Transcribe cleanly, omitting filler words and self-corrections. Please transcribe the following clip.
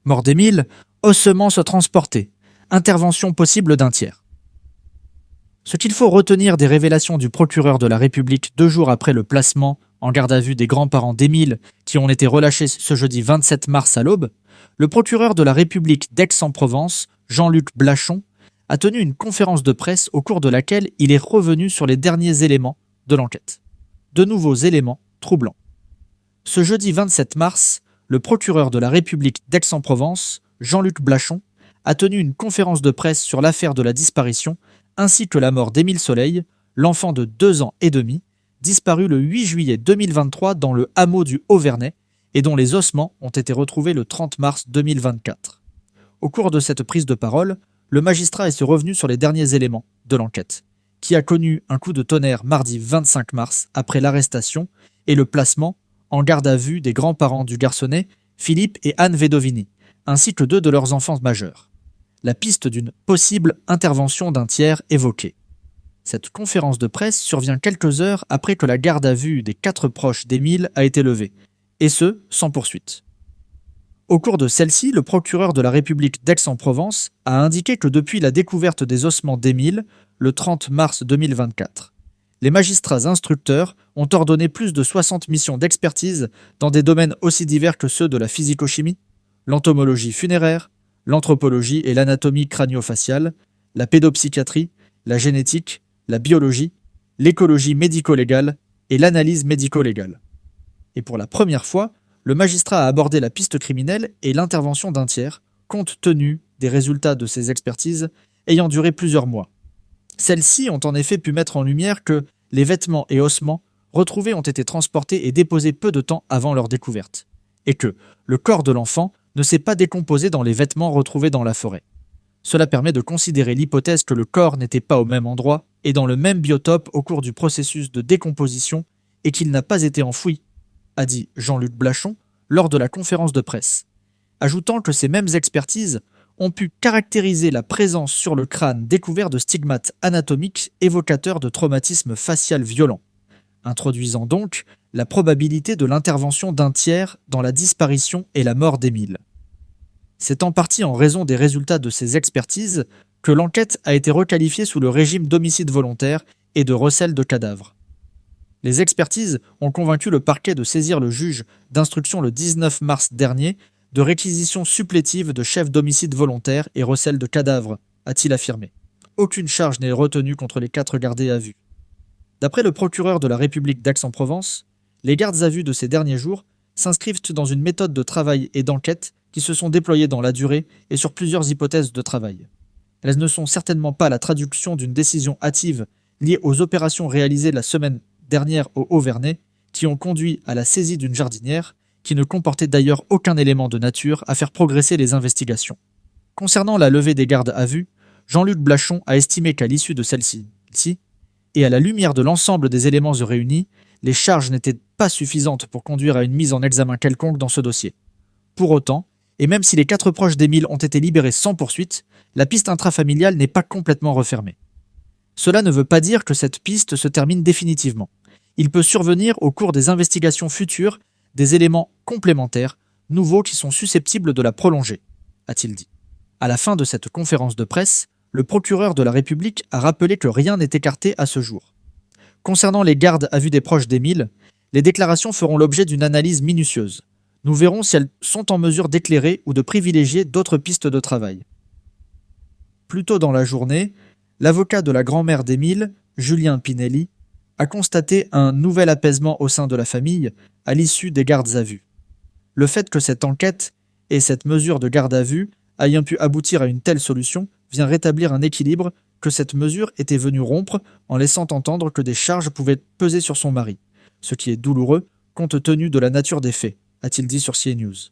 Mort d'Émile, ossements se transporter. Intervention possible d'un tiers. Ce qu'il faut retenir des révélations du procureur de la République 2 jours après le placement en garde à vue des grands-parents d'Émile qui ont été relâchés ce jeudi 27 mars à l'aube, le procureur de la République d'Aix-en-Provence, Jean-Luc Blachon, a tenu une conférence de presse au cours de laquelle il est revenu sur les derniers éléments de l'enquête. De nouveaux éléments troublants. Ce jeudi 27 mars, le procureur de la République d'Aix-en-Provence, Jean-Luc Blachon, a tenu une conférence de presse sur l'affaire de la disparition ainsi que la mort d'Émile Soleil, l'enfant de 2 ans et demi, disparu le 8 juillet 2023 dans le hameau du Haut-Vernay et dont les ossements ont été retrouvés le 30 mars 2024. Au cours de cette prise de parole, le magistrat est revenu sur les derniers éléments de l'enquête, qui a connu un coup de tonnerre mardi 25 mars après l'arrestation et le placement en garde à vue des grands-parents du garçonnet, Philippe et Anne Vedovini, ainsi que 2 de leurs enfants majeurs. La piste d'une possible intervention d'un tiers évoquée. Cette conférence de presse survient quelques heures après que la garde à vue des 4 proches d'Émile a été levée, et ce, sans poursuite. Au cours de celle-ci, le procureur de la République d'Aix-en-Provence a indiqué que depuis la découverte des ossements d'Émile, le 30 mars 2024, les magistrats instructeurs ont ordonné plus de 60 missions d'expertise dans des domaines aussi divers que ceux de la physico-chimie, l'entomologie funéraire, l'anthropologie et l'anatomie crânio-faciale, la pédopsychiatrie, la génétique, la biologie, l'écologie médico-légale et l'analyse médico-légale. Et pour la première fois, le magistrat a abordé la piste criminelle et l'intervention d'un tiers, compte tenu des résultats de ces expertises ayant duré plusieurs mois. Celles-ci ont en effet pu mettre en lumière que les vêtements et ossements retrouvés ont été transportés et déposés peu de temps avant leur découverte, et que le corps de l'enfant ne s'est pas décomposé dans les vêtements retrouvés dans la forêt. Cela permet de considérer l'hypothèse que le corps n'était pas au même endroit et dans le même biotope au cours du processus de décomposition et qu'il n'a pas été enfoui, a dit Jean-Luc Blachon lors de la conférence de presse, ajoutant que ces mêmes expertises ont pu caractériser la présence sur le crâne découvert de stigmates anatomiques évocateurs de traumatisme facial violent, introduisant donc la probabilité de l'intervention d'un tiers dans la disparition et la mort d'Émile. C'est en partie en raison des résultats de ces expertises que l'enquête a été requalifiée sous le régime d'homicide volontaire et de recel de cadavres. Les expertises ont convaincu le parquet de saisir le juge d'instruction le 19 mars dernier de réquisition supplétive de chef d'homicide volontaire et recel de cadavres, a-t-il affirmé. Aucune charge n'est retenue contre les 4 gardés à vue. D'après le procureur de la République d'Aix-en-Provence, les gardes à vue de ces derniers jours s'inscrivent dans une méthode de travail et d'enquête qui se sont déployées dans la durée et sur plusieurs hypothèses de travail. Elles ne sont certainement pas la traduction d'une décision hâtive liée aux opérations réalisées la semaine dernière au Haut-Vernay, qui ont conduit à la saisie d'une jardinière, qui ne comportait d'ailleurs aucun élément de nature à faire progresser les investigations. Concernant la levée des gardes à vue, Jean-Luc Blachon a estimé qu'à l'issue de celle-ci, et à la lumière de l'ensemble des éléments réunis, les charges n'étaient pas suffisantes pour conduire à une mise en examen quelconque dans ce dossier. Pour autant, et même si les 4 proches d'Émile ont été libérés sans poursuite, la piste intrafamiliale n'est pas complètement refermée. Cela ne veut pas dire que cette piste se termine définitivement. Il peut survenir au cours des investigations futures des éléments complémentaires, nouveaux qui sont susceptibles de la prolonger, a-t-il dit. À la fin de cette conférence de presse, le procureur de la République a rappelé que rien n'est écarté à ce jour. Concernant les gardes à vue des proches d'Émile, les déclarations feront l'objet d'une analyse minutieuse. Nous verrons si elles sont en mesure d'éclairer ou de privilégier d'autres pistes de travail. Plus tôt dans la journée, l'avocat de la grand-mère d'Émile, Julien Pinelli, a constaté un nouvel apaisement au sein de la famille à l'issue des gardes à vue. Le fait que cette enquête et cette mesure de garde à vue ayant pu aboutir à une telle solution vient rétablir un équilibre que cette mesure était venue rompre en laissant entendre que des charges pouvaient peser sur son mari, ce qui est douloureux compte tenu de la nature des faits, a-t-il dit sur CNews.